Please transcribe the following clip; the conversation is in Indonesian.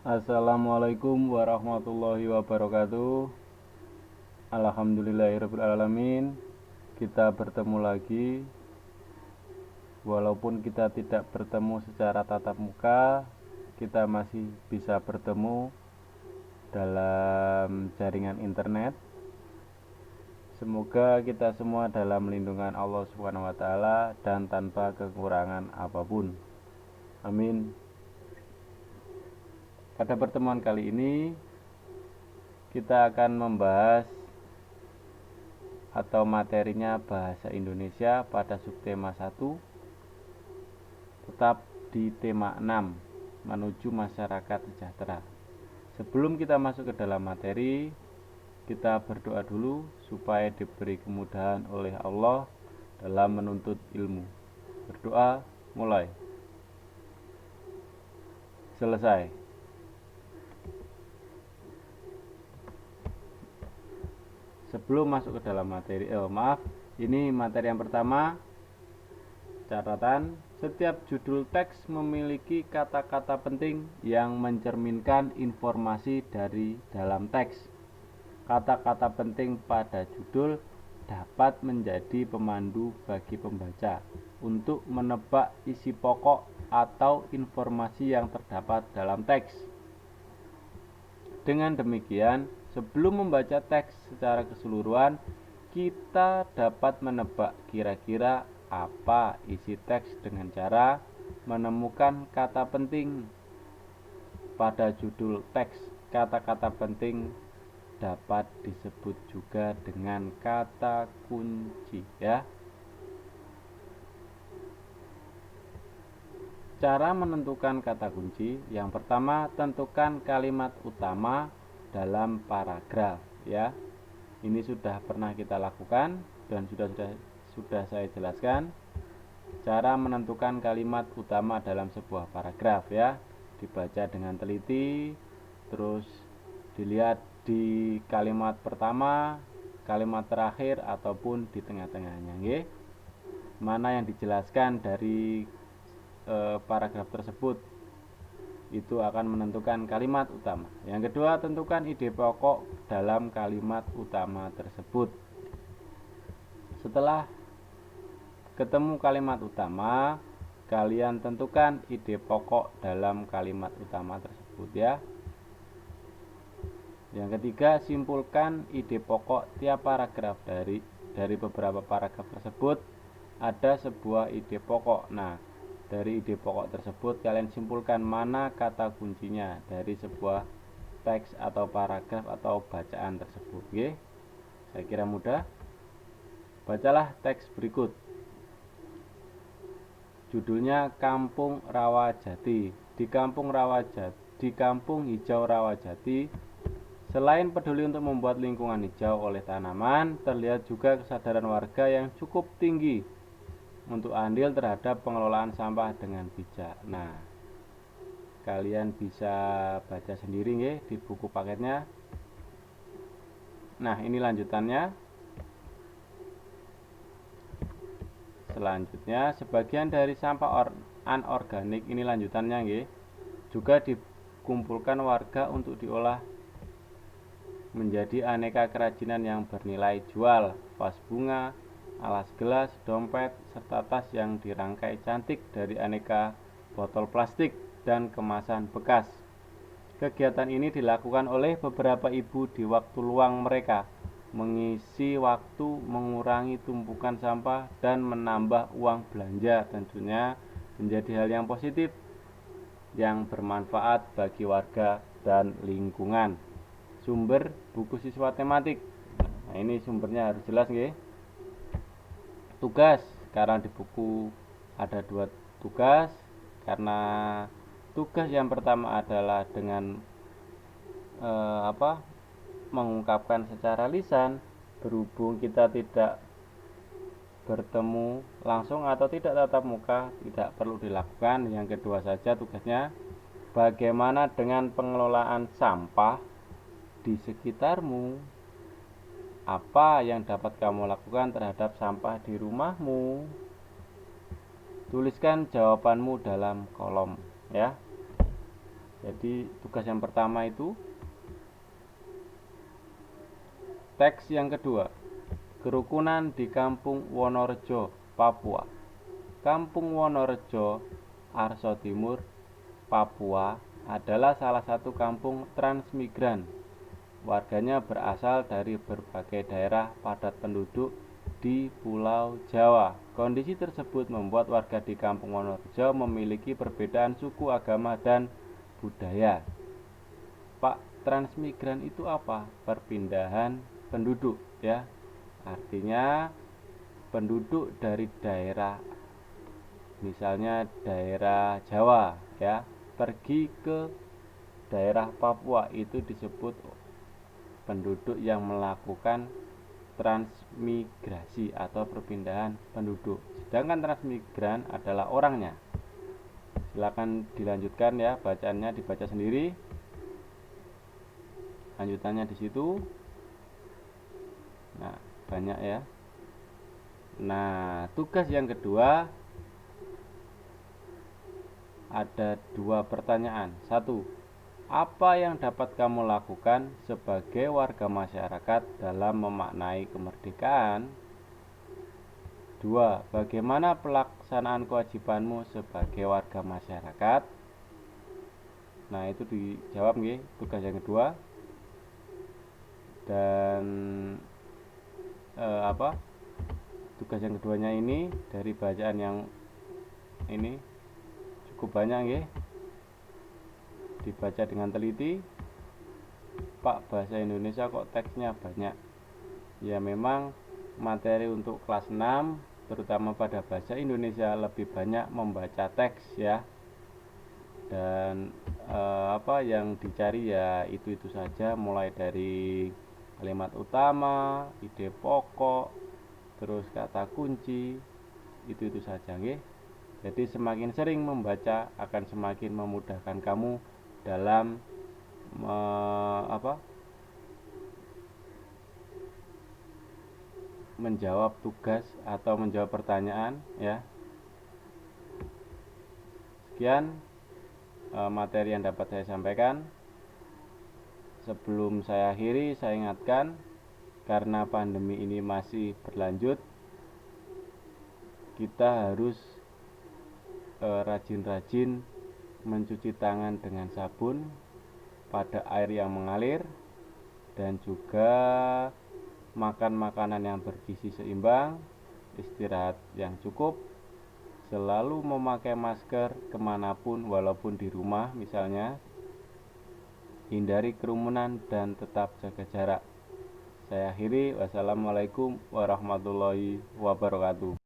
Assalamualaikum warahmatullahi wabarakatuh. Alhamdulillahirrabbilalamin. Kita bertemu lagi. Walaupun kita tidak bertemu secara tatap muka, kita masih bisa bertemu dalam jaringan internet. Semoga kita semua dalam lindungan Allah Subhanahu wa taala dan tanpa kekurangan apapun. Amin. Pada pertemuan kali ini kita akan membahas atau materinya bahasa Indonesia pada subtema 1, tetap di tema 6, menuju masyarakat sejahtera. Sebelum kita masuk ke dalam materi, kita berdoa dulu supaya diberi kemudahan oleh Allah dalam menuntut ilmu. Berdoa, mulai. Selesai. Sebelum masuk ke dalam materi, ini materi yang pertama. Catatan, setiap judul teks memiliki kata-kata penting yang mencerminkan informasi dari dalam teks. Kata-kata penting pada judul dapat menjadi pemandu bagi pembaca untuk menebak isi pokok atau informasi yang terdapat dalam teks. Dengan demikian, sebelum membaca teks secara keseluruhan, kita dapat menebak kira-kira apa isi teks dengan cara menemukan kata penting pada judul teks. Kata-kata penting dapat disebut juga dengan kata kunci, ya. Cara menentukan kata kunci, yang pertama, tentukan kalimat utama dalam paragraf, ya. Ini sudah pernah kita lakukan dan sudah saya jelaskan. Cara menentukan kalimat utama dalam sebuah paragraf, ya. Dibaca dengan teliti, terus dilihat di kalimat pertama, kalimat terakhir ataupun di tengah-tengahnya, nggih. Mana yang dijelaskan dari paragraf tersebut itu akan menentukan kalimat utama. Yang kedua, tentukan ide pokok dalam kalimat utama tersebut. Setelah ketemu kalimat utama, kalian tentukan ide pokok dalam kalimat utama tersebut, ya. Yang ketiga, simpulkan ide pokok tiap paragraf. Dari beberapa paragraf tersebut ada sebuah ide pokok. Nah, dari ide pokok tersebut kalian simpulkan mana kata kuncinya dari sebuah teks atau paragraf atau bacaan tersebut. Oke? Saya kira mudah. Bacalah teks berikut. Judulnya Kampung Rawajati. Di Kampung Hijau Rawajati, selain peduli untuk membuat lingkungan hijau oleh tanaman, terlihat juga kesadaran warga yang cukup tinggi untuk andil terhadap pengelolaan sampah dengan bijak. Nah, kalian bisa baca sendiri nggih di buku paketnya. Nah, ini lanjutannya. Selanjutnya, sebagian dari sampah anorganik, ini lanjutannya nggih, juga dikumpulkan warga untuk diolah menjadi aneka kerajinan yang bernilai jual, vas bunga, alas gelas, dompet, serta tas yang dirangkai cantik dari aneka botol plastik dan kemasan bekas. Kegiatan ini dilakukan oleh beberapa ibu di waktu luang mereka, mengisi waktu mengurangi tumpukan sampah dan menambah uang belanja, tentunya menjadi hal yang positif yang bermanfaat bagi warga dan lingkungan. Sumber buku siswa tematik. Nah, ini sumbernya harus jelas nggih. Tugas, karena di buku ada 2 tugas, karena tugas yang pertama adalah dengan mengungkapkan secara lisan, berhubung kita tidak bertemu langsung atau tidak tatap muka, tidak perlu dilakukan. Yang kedua saja tugasnya, bagaimana dengan pengelolaan sampah di sekitarmu? Apa yang dapat kamu lakukan terhadap sampah di rumahmu? Tuliskan jawabanmu dalam kolom, ya. Jadi tugas yang pertama itu. Teks yang kedua, kerukunan di Kampung Wonorejo, Papua. Kampung Wonorejo, Arso Timur, Papua adalah salah satu kampung transmigran. Warganya berasal dari berbagai daerah padat penduduk di Pulau Jawa. Kondisi tersebut membuat warga di Kampung Wonorejo memiliki perbedaan suku, agama, dan budaya. Pak, transmigran itu apa? Perpindahan penduduk, ya. Artinya penduduk dari daerah, misalnya daerah Jawa, ya, pergi ke daerah Papua, itu disebut penduduk yang melakukan transmigrasi atau perpindahan penduduk. Sedangkan transmigran adalah orangnya. Silakan dilanjutkan ya, bacaannya dibaca sendiri. Lanjutannya di situ. Nah, banyak ya. Nah, tugas yang kedua ada 2 pertanyaan. 1. Apa yang dapat kamu lakukan sebagai warga masyarakat dalam memaknai kemerdekaan? 2. Bagaimana pelaksanaan kewajibanmu sebagai warga masyarakat? Nah, itu dijawab nggih, tugas yang kedua. Dan tugas yang keduanya ini dari bacaan yang ini cukup banyak nggih, dibaca dengan teliti. Pak, bahasa Indonesia kok teksnya banyak? Ya memang materi untuk kelas 6 terutama pada bahasa Indonesia lebih banyak membaca teks ya. Dan yang dicari ya itu saja, mulai dari kalimat utama, ide pokok, terus kata kunci, itu saja nggih. Jadi semakin sering membaca akan semakin memudahkan kamu dalam menjawab tugas atau menjawab pertanyaan ya. Sekian materi yang dapat saya sampaikan. Sebelum saya akhiri, saya ingatkan, karena pandemi ini masih berlanjut, kita harus rajin-rajin mencuci tangan dengan sabun pada air yang mengalir, dan juga makan makanan yang bergizi seimbang, istirahat yang cukup, selalu memakai masker kemanapun walaupun di rumah misalnya, hindari kerumunan dan tetap jaga jarak. Saya akhiri, wassalamualaikum warahmatullahi wabarakatuh.